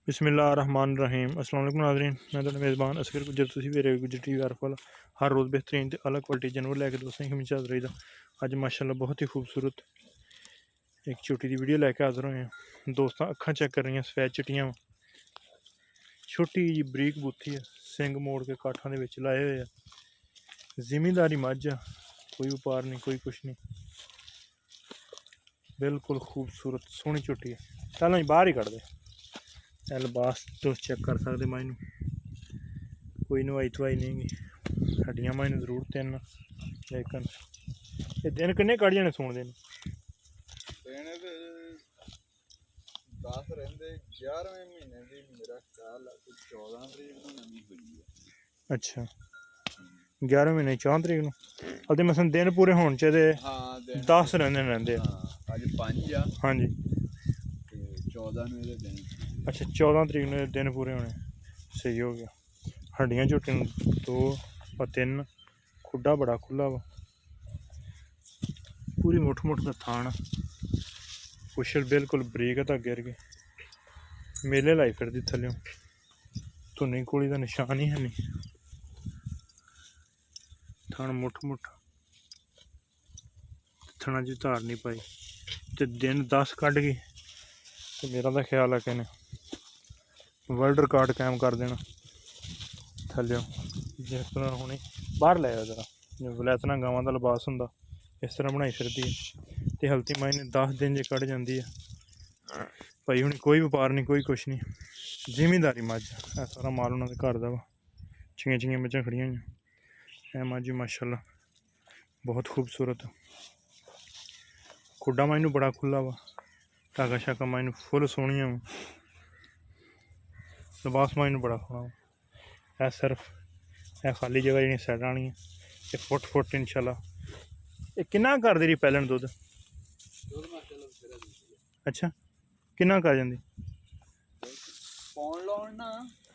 बिस्मिल्लाहिर्रहमानिर्रहीम। अस्सलाम वालेकुम नाज़रीन, मैं तो मेज़बान असगर गुजर तुसी मेरे गुजर टी वी वाला हर रोज़ बेहतरीन ते अलग क्वालिटी जानवर लैके दोस्तों की हाज़र रही। अज माशाल्लाह बहुत ही खूबसूरत एक छोटी दी वीडियो लैके हाज़र होए हैं। दोस्तों अखा चेक कर रही सफेद चिट्टियां, छोटी जी बरीक बूथी है, सिंग मोड़ के काठा दे विच लाए हुए है। जिमीदारी मझ है, कोई व्यापार नहीं, कोई कुछ नहीं, बिल्कुल खूबसूरत सोहनी झोटी है। चलो जी बाहर ही कट दे। लिबास तुम चेक कर सकते माइनू, कोई नवाई धवाई नहीं गी, हड्डियां माइनू जरूर तीन, लेकिन ये दिन किन्ने कड़ जाने सून दिन? दस रहिंदे 11वें महीने दी मेरा ख्याल है 14 तरीक नूं नवीं हुई है। अच्छा 11वें महीने 14 तरीक नूं अते मसन दिन पूरे होने चाहिए। हाँ 10 रहिंदे अज 5 आ। हाँ जी ते 14 नूं इहदे दिन। अच्छा 14 तरीक नूं दिन पूरे होने, सही हो गया। हड्डियां झोटी नूं 2 और 3, खुड्डा बड़ा खुला वा, पूरी मुठ मुठ का थान, पुछल बिल्कुल बरीक है धागे वर्गी, मेले लाई फिरदी थल्लों, धुनी कोली का निशान ही है नहीं, थान मुठ मुठ, थना च धार नहीं पाई, तो दिन 10 कढ़ गई तो मेरा तो ख्याल है कि वर्ल्ड रिकॉर्ड कायम कर देना थल्लों। जिस तरह हुणे बाहर लै आओ जरा, वलैतना गावां दा लिबास हुंदा इस तरह बनाई फिरदी है। तो हल्ती माई ने 10 दिन जे कढ़ जाती है भाई, हुण कोई व्यापार नहीं, कोई कुछ नहीं, जिमीदारी मझ है, सारा माल उन्होंने घर का वा। चिंगियां चिंगियां मझां खड़ियां हुई, है मझ माशाल्लाह बहुत खूबसूरत, खुड्डा माइनू बड़ा खुला वा, धागा शागा माइनू फुल सोहनियां वा, लिबास माइनू बड़ा सोहना वा। है सिर्फ है खाली जगह जी सैड आनी है, ये फुट इंशाल्लाह। ये किन्ना कर दी रही पैलन दुद्ध? अच्छा किन्ना कर जाती? पौन लाउण ना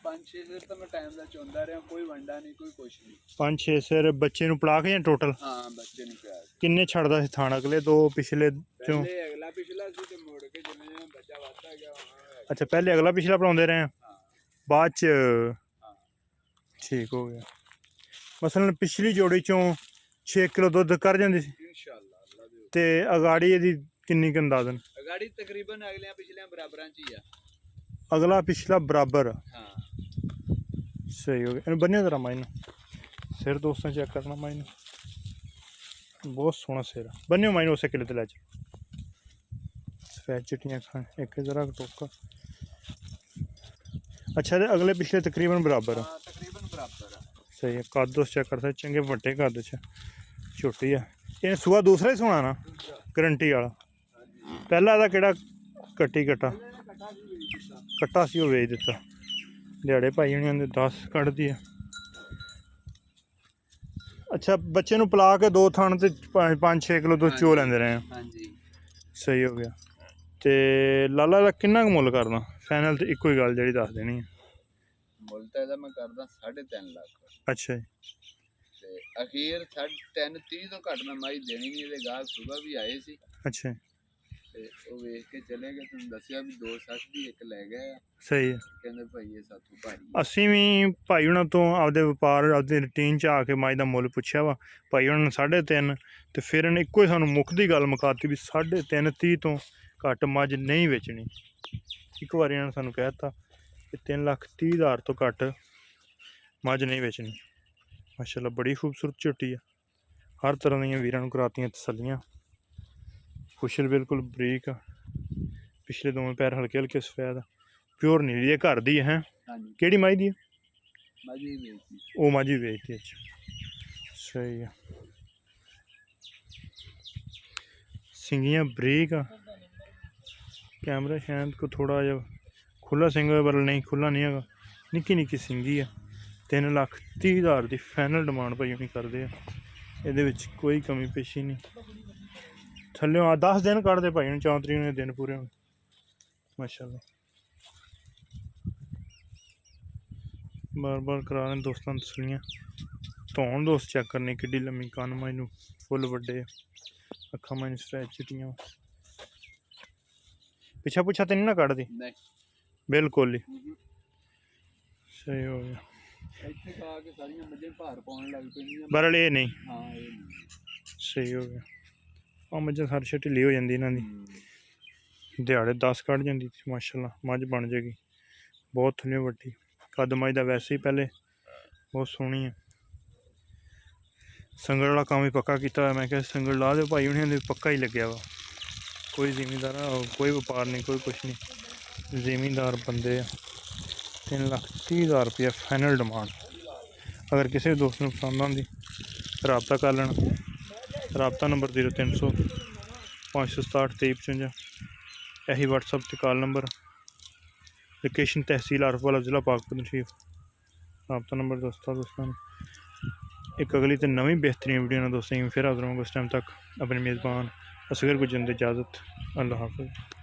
5-6 सिर तो मैं टाइम दा चोंदा रहा, कोई वंडा नहीं, कोई कुछ नहीं। 5-6 सिर बच्चे नूं पड़ा के या टोटल? हाँ बच्चे नहीं प्यार किन्ने छड़दा सी थान अगले दो पिछले चों? पहले अगला पिछला सी ते मोड़ के जिन्ने बच्चा वाता गया वहां। अच्छा पहले अगला पिछला पढ़ाते रहे हैं, हाँ बाद च हाँ ठीक हो गया। मसलन पिछली जोड़ी चों 6 किलो दुध कर जाती सी इंशाल्लाह अल्लाह दे। ते अगाड़ी इहदी किन्नी क अंदाजन? गाड़ी तकरीबन अगले पिछले बराबर च ही आ। अगला पिछला बराबर? हाँ सही हो गया। बनिया जरा माइन सिर दोस्तों चेक करना, माइन बहुत सोहना सिर, बनियो माइन उस किले लै चलो। सफेद चिट्टियां खान, एक जरा टोका। अच्छा तो अगले पिछले तकरीबन बराबर? हाँ तकरीबन बराबर है। सही है। कद उस चेक करते चंगे वड्डे कद च, छोटी है। ये सूआ दूसरा ही सोना ना गारंटी वाला? पहला एदा केड़ा कट्टी कट्टा कट्टा सी बेच दिता, दिहाड़े पाई होनी 10 कढ़दी है। अच्छा बच्चे नूं पला के 2 थान ते 5-6 किलो दुध चो लेंदे रहे हैं। हाँ जी सही हो गया। ते लाला दा किन्ना क मुल करना फाइनल? तो इक्को ही गल जेह्ड़ी दस देनी है, मुल तो ਇਹਦਾ मैं करदा 3.5 लाख। अच्छा जी ਤੇ ਅਖੀਰ 3.30 ਤੋਂ ਘੱਟ ਮੈਂ ਮਾਈ ਦੇਣੀ ਨਹੀਂ। ਇਹਦੇ ਗਾਹਕ ਸੁਬਹ ਵੀ ਆਏ ਸੀ अच्छा ਤੇ ਉਹ ਵੇਖ ਕੇ ਚਲੇ ਗਏ। ਤੁਹਾਨੂੰ ਦੱਸਿਆ ਵੀ 2.60 ਦੀ ਇੱਕ ਲੈ ਗਏ ਆ, सही है। ਕਹਿੰਦੇ ਭਾਈ ਇਹ ਸਾਥੋਂ ਭਾਰੀ ਆ। ਅਸੀਂ ਵੀ ਭਾਈ ਉਹਨਾਂ ਤੋਂ ਆਪਦੇ ਵਪਾਰ ਆਪਦੀ ਰੂਟੀਨ 'ਚ ਆ ਕੇ ਮੱਝ ਦਾ ਮੁੱਲ ਪੁੱਛਿਆ ਵਾ, ਭਾਈ ਉਹਨਾਂ ਨੇ 3.5 ਤੇ ਫਿਰ ਇਹਨੇ ਇੱਕੋ ਹੀ ਸਾਨੂੰ ਮੁੱਖ ਦੀ ਗੱਲ ਮੁਕਾਤੀ ਵੀ 3.5 ਤੋਂ ਘੱਟ ਮੱਝ ਨਹੀਂ ਵੇਚਣੀ। ਇੱਕ ਵਾਰੀ ਇਹਨਾਂ ਨੇ ਸਾਨੂੰ ਕਹਿ ਦਿੱਤਾ ਕਿ 3,30,000 ਤੋਂ ਘੱਟ ਮੱਝ ਨਹੀਂ ਵੇਚਣੀ। ਮਾਸ਼ਾਅੱਲਾ ਬੜੀ ਖੂਬਸੂਰਤ ਝੋਟੀ ਆ, ਹਰ ਤਰ੍ਹਾਂ ਦੀਆਂ ਵੀਰਾਂ ਨੂੰ ਕਰਾਤੀਆਂ ਤਸੱਲੀਆਂ। ਖੁਸ਼ਲ ਬਿਲਕੁਲ ਬਰੀਕ ਆ, ਪਿਛਲੇ ਦੋਵੇਂ ਪੈਰ ਹਲਕੇ ਹਲਕੇ ਸਫੈਦ ਆ, प्योर नीली है, घर दी है। ਹਾਂਜੀ केड़ी माई दी? ਮਾਝੀ ਵੇਚੀ। वो माझी बेचती। अच्छा सही है। सिंगियां बरीक आ, कैमरा शायद को थोड़ा जा खुला सिंग पर नहीं, खुला नहीं है, निक्की निक्की सिंगी है। 3,30,000 की फाइनल डिमांड भाई उन्हें करते हैं, ये कोई कमी पेशी नहीं। थल्लों 10 दिन कढ़ते भाई 4 तरीक ने दिन पूरे होने माशाअल्लाह। बार बार करा रहे दोस्तों तसलियाँ। धौन दोस्त चेक करने कि लम्मी, कन्न माइनू फुल वड्डे, अखा माइनू सफेद चिट्टियां, पिछा पुछा तो नहीं ना कढ़ दी? नहीं बिल्कुल ही सही हो गया। ਇੱਥੇ ਖਾ ਕੇ ਸਾਰੀਆਂ ਮੱਝਾਂ ਭਾਰ ਪਾਉਣ ਲੱਗ ਪੈਂਦੀਆਂ। बरल ये नहीं ਹਾਂ ਇਹ ਨਹੀਂ। सही हो गया। ਆ ਮੱਝਾਂ ਸਾਰੀ ਢਿੱਲੀ ਹੋ ਜਾਂਦੀ ਇਹਨਾਂ ਦੀ, ਦਿਹਾੜੇ 10 ਕੱਢ ਜਾਂਦੀ ਸੀ ਮਾਸ਼ਾਅੱਲਾ। ਮੱਝ ਬਣ ਜਾਏਗੀ ਬਹੁਤ ਥੁੱਲੀ ਵੱਡੀ। ਕੱਦ ਮੱਝ ਦਾ ਵੈਸੇ ਹੀ ਪਹਿਲੇ ਬਹੁਤ ਸੋਹਣੀ ਹੈ। ਸੰਗਲ ਵਾਲਾ ਕੰਮ ਵੀ ਪੱਕਾ ਕੀਤਾ ਹੋਇਆ। ਮੈਂ ਕਿਹਾ ਸੰਗਲ ਲਾ ਦਿਓ ਭਾਈ, ਉਹਨਾਂ ਦੇ ਪੱਕਾ ਹੀ ਲੱਗਿਆ ਵਾ। ਕੋਈ ਜ਼ਿਮੀਂਦਾਰ ਕੋਈ ਵਪਾਰ ਨਹੀਂ, ਕੋਈ ਕੁਛ ਨਹੀਂ, ਜ਼ਿਮੀਂਦਾਰ ਬੰਦੇ ਆ। 3,30,000 रुपया फाइनल डिमांड। अगर किसी दोस्त को पसंद आती रबता कर लेना। रबता नंबर 0300 567 2355, यही WhatsApp से कॉल नंबर। लोकेशन तहसील आरफ वाला ज़िला पाकपुर शरीफ। रबता नंबर दोस्तों एक अगली तो नवी बेहतरीन वीडियो ना दोस्तों फिर हाजिर होंगे। उस टाइम तक अपने मेज़बान असगर गुजर इजाज़त। अल्लाह हाफ़िज़।